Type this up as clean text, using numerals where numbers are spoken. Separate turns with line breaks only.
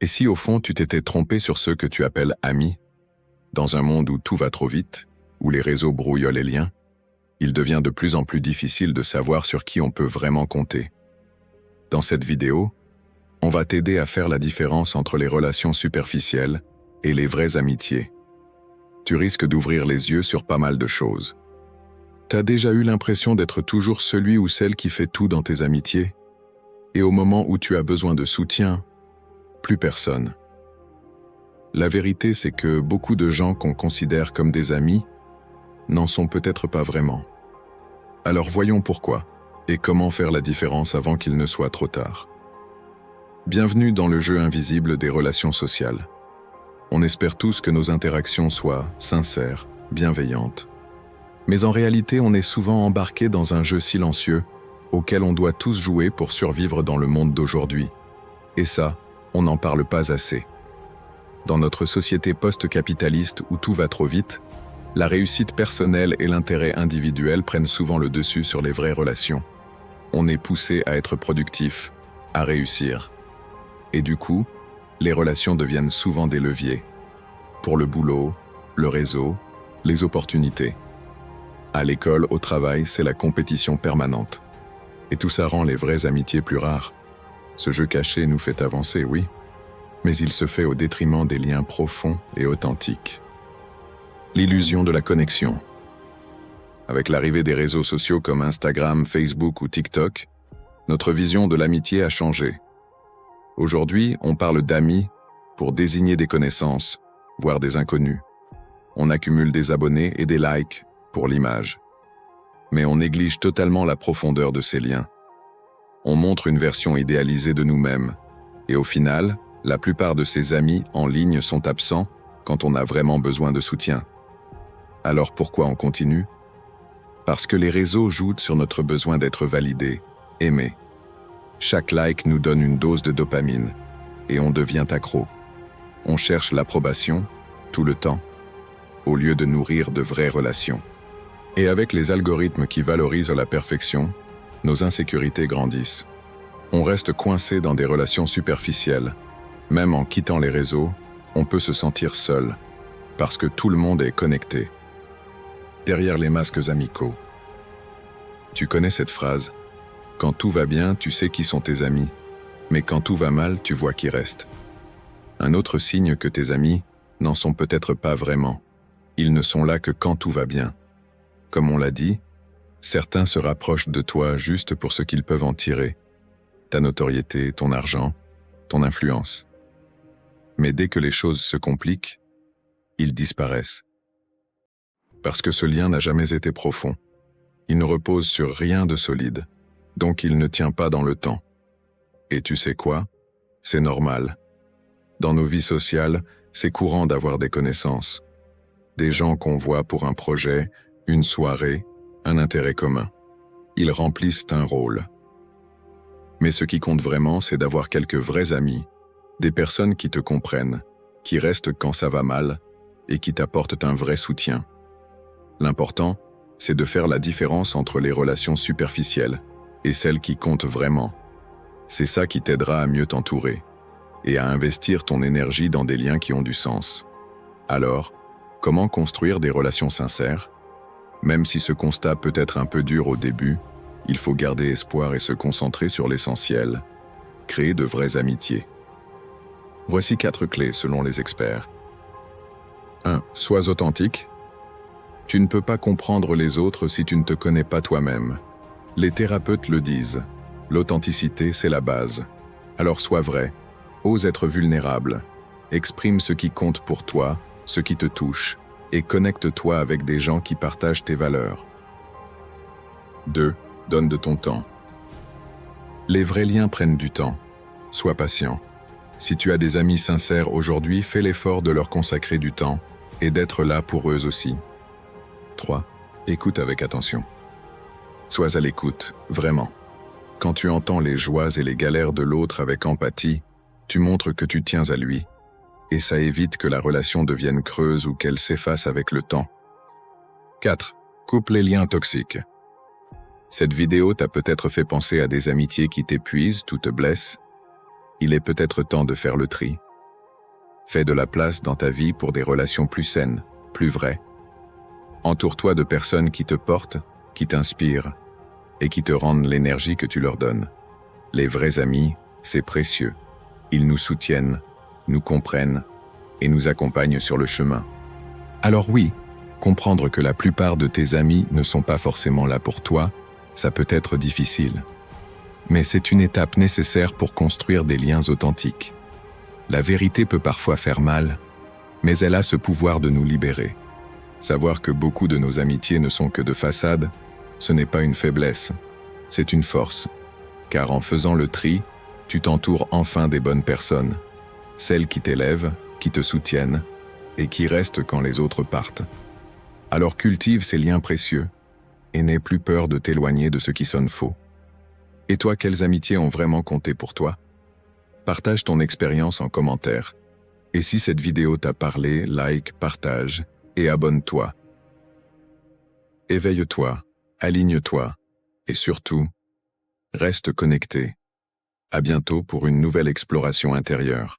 Et si au fond tu t'étais trompé sur ceux que tu appelles amis? Dans un monde où tout va trop vite, où les réseaux brouillent les liens, il devient de plus en plus difficile de savoir sur qui on peut vraiment compter. Dans cette vidéo, on va t'aider à faire la différence entre les relations superficielles et les vraies amitiés. Tu risques d'ouvrir les yeux sur pas mal de choses. T'as déjà eu l'impression d'être toujours celui ou celle qui fait tout dans tes amitiés? Et au moment où tu as besoin de soutien, plus personne. La vérité, c'est que beaucoup de gens qu'on considère comme des amis n'en sont peut-être pas vraiment. Alors voyons pourquoi et comment faire la différence avant qu'il ne soit trop tard. Bienvenue dans le jeu invisible des relations sociales. On espère tous que nos interactions soient sincères, bienveillantes. Mais en réalité, on est souvent embarqué dans un jeu silencieux auquel on doit tous jouer pour survivre dans le monde d'aujourd'hui. Et ça, on n'en parle pas assez. Dans notre société post-capitaliste où tout va trop vite, la réussite personnelle et l'intérêt individuel prennent souvent le dessus sur les vraies relations. On est poussé à être productif, à réussir. Et du coup, les relations deviennent souvent des leviers. Pour le boulot, le réseau, les opportunités. À l'école, au travail, c'est la compétition permanente. Et tout ça rend les vraies amitiés plus rares. Ce jeu caché nous fait avancer, oui, mais il se fait au détriment des liens profonds et authentiques. L'illusion de la connexion. Avec l'arrivée des réseaux sociaux comme Instagram, Facebook ou TikTok, notre vision de l'amitié a changé. Aujourd'hui, on parle d'amis pour désigner des connaissances, voire des inconnus. On accumule des abonnés et des likes pour l'image. Mais on néglige totalement la profondeur de ces liens. On montre une version idéalisée de nous-mêmes, et au final, la plupart de ces amis en ligne sont absents quand on a vraiment besoin de soutien. Alors pourquoi on continue? Parce que les réseaux jouent sur notre besoin d'être validé, aimé. Chaque like nous donne une dose de dopamine, et on devient accro. On cherche l'approbation, tout le temps, au lieu de nourrir de vraies relations. Et avec les algorithmes qui valorisent la perfection, nos insécurités grandissent. On reste coincé dans des relations superficielles. Même en quittant les réseaux, on peut se sentir seul, parce que tout le monde est connecté. Derrière les masques amicaux. Tu connais cette phrase? Quand tout va bien, tu sais qui sont tes amis, mais quand tout va mal, tu vois qui reste. Un autre signe que tes amis n'en sont peut-être pas vraiment. Ils ne sont là que quand tout va bien. Comme on l'a dit, certains se rapprochent de toi juste pour ce qu'ils peuvent en tirer. Ta notoriété, ton argent, ton influence. Mais dès que les choses se compliquent, ils disparaissent. Parce que ce lien n'a jamais été profond. Il ne repose sur rien de solide, donc il ne tient pas dans le temps. Et tu sais quoi? C'est normal. Dans nos vies sociales, c'est courant d'avoir des connaissances. Des gens qu'on voit pour un projet, une soirée, un intérêt commun. Ils remplissent un rôle. Mais ce qui compte vraiment, c'est d'avoir quelques vrais amis, des personnes qui te comprennent, qui restent quand ça va mal et qui t'apportent un vrai soutien. L'important, c'est de faire la différence entre les relations superficielles et celles qui comptent vraiment. C'est ça qui t'aidera à mieux t'entourer et à investir ton énergie dans des liens qui ont du sens. Alors, comment construire des relations sincères? Même si ce constat peut être un peu dur au début, il faut garder espoir et se concentrer sur l'essentiel, créer de vraies amitiés. Voici 4 clés selon les experts. 1. Sois authentique. Tu ne peux pas comprendre les autres si tu ne te connais pas toi-même. Les thérapeutes le disent, l'authenticité c'est la base. Alors sois vrai, ose être vulnérable, exprime ce qui compte pour toi, ce qui te touche, et connecte-toi avec des gens qui partagent tes valeurs. 2. Donne de ton temps. Les vrais liens prennent du temps. Sois patient. Si tu as des amis sincères aujourd'hui, fais l'effort de leur consacrer du temps et d'être là pour eux aussi. 3. Écoute avec attention. Sois à l'écoute, vraiment. Quand tu entends les joies et les galères de l'autre avec empathie, tu montres que tu tiens à lui, et ça évite que la relation devienne creuse ou qu'elle s'efface avec le temps. 4. Coupe les liens toxiques. Cette vidéo t'a peut-être fait penser à des amitiés qui t'épuisent ou te blessent. Il est peut-être temps de faire le tri, Fais de la place dans ta vie pour des relations plus saines, plus vraies. Entoure-toi de personnes qui te portent, qui t'inspirent et qui te rendent l'énergie que tu leur donnes. Les vrais amis, c'est précieux. Ils nous soutiennent, nous comprennent et nous accompagnent sur le chemin. Alors oui, comprendre que la plupart de tes amis ne sont pas forcément là pour toi, ça peut être difficile. Mais c'est une étape nécessaire pour construire des liens authentiques. La vérité peut parfois faire mal, mais elle a ce pouvoir de nous libérer. Savoir que beaucoup de nos amitiés ne sont que de façade, ce n'est pas une faiblesse, c'est une force. Car en faisant le tri, tu t'entoures enfin des bonnes personnes, celles qui t'élèvent, qui te soutiennent et qui restent quand les autres partent. Alors cultive ces liens précieux et n'aie plus peur de t'éloigner de ce qui sonne faux. Et toi, quelles amitiés ont vraiment compté pour toi? Partage ton expérience en commentaire. Et si cette vidéo t'a parlé, like, partage et abonne-toi. Éveille-toi, aligne-toi et surtout, reste connecté. À bientôt pour une nouvelle exploration intérieure.